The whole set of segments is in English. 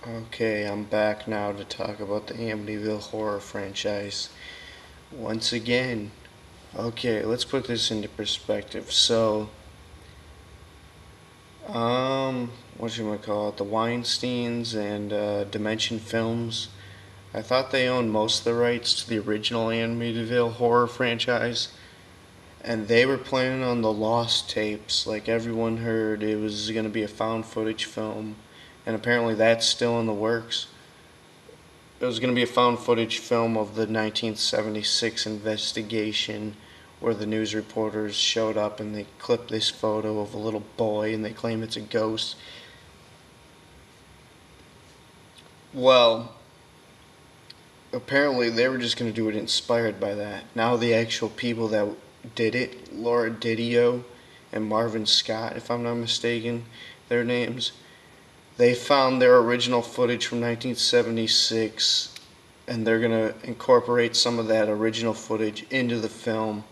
Okay, I'm back now to talk about the Amityville horror franchise once again. Okay, let's put this into perspective. What should we call it? The Weinsteins and Dimension Films. I thought they owned most of the rights to the original Amityville horror franchise, and they were planning on the lost tapes. Like everyone heard, it was going to be a found footage film, and apparently that's still in the works. It was going to be a found footage film of the 1976 investigation where the news reporters showed up and they clipped this photo of a little boy and they claim it's a ghost. Well, apparently they were just going to do it inspired by that. Now the actual people that did it, Laura DiDio and Marvin Scott, if I'm not mistaken, their names, they found their original footage from 1976 and they're going to incorporate some of that original footage into the film,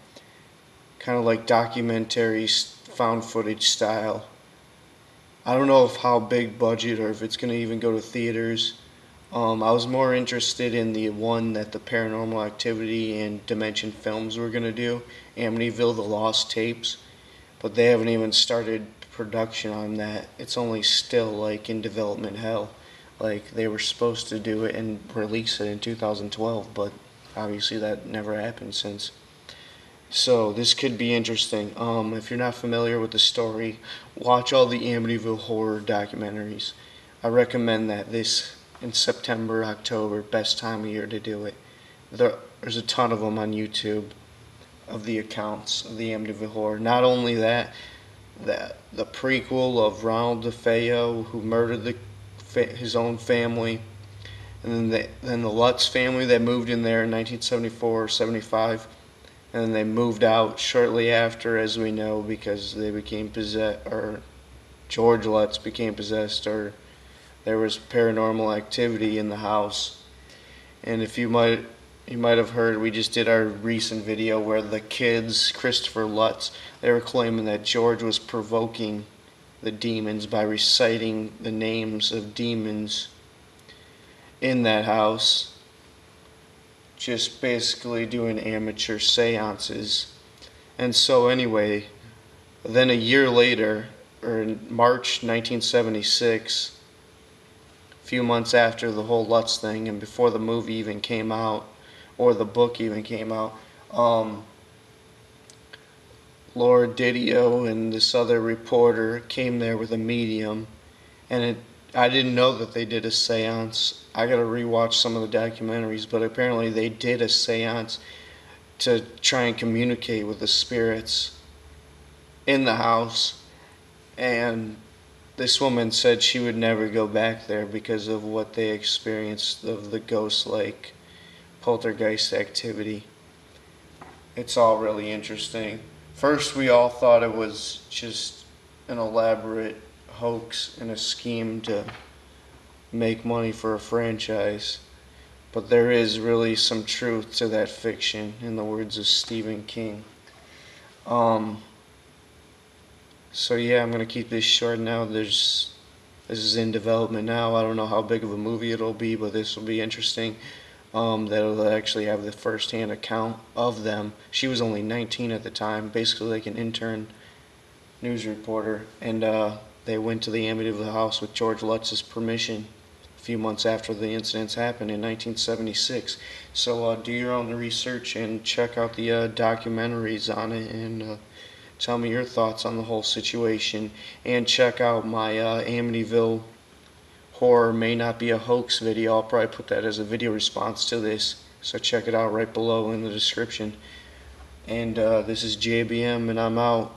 kind of like documentary found footage style. I don't know if how big budget or if it's going to even go to theaters. I was more interested in the one that the Paranormal Activity and Dimension Films were going to do, Amityville, The Lost Tapes, but they haven't even started production on that. It's only still like in development hell. Like they were supposed to do it and release it in 2012, but obviously that never happened since. So this could be interesting. If you're not familiar with the story, watch all the Amityville horror documentaries. I recommend that this in September, October, best time of year to do it. There's a ton of them on YouTube of the accounts of the Amityville horror. Not only that, the prequel of Ronald DeFeo who murdered his own family, and then the Lutz family that moved in there in 1974 or 75, and then they moved out shortly after, as we know, because they became possessed, or George Lutz became possessed, or there was paranormal activity in the house. And if you might have heard, we just did our recent video where the kids, Christopher Lutz, they were claiming that George was provoking the demons by reciting the names of demons in that house, just basically doing amateur seances. And so anyway, then a year later, or in March 1976, a few months after the whole Lutz thing and before the movie even came out, or the book even came out, Laura Didio and this other reporter came there with a medium, and I didn't know that they did a seance. I gotta rewatch some of the documentaries, but apparently they did a seance to try and communicate with the spirits in the house, and this woman said she would never go back there because of what they experienced of the ghost-like poltergeist activity. It's all really interesting. First, we all thought it was just an elaborate hoax and a scheme to make money for a franchise, but there is really some truth to that fiction, in the words of Stephen King. So yeah, I'm gonna keep this short now. This is in development now. I don't know how big of a movie it'll be, but this will be interesting. That'll actually have the first-hand account of them. She was only 19 at the time, basically like an intern news reporter, and they went to the Amityville house with George Lutz's permission a few months after the incidents happened in 1976. So do your own research and check out the documentaries on it, and tell me your thoughts on the whole situation, and check out my Amityville horror may not be a hoax video. I'll probably put that as a video response to this, so check it out right below in the description. And this is JBM, and I'm out.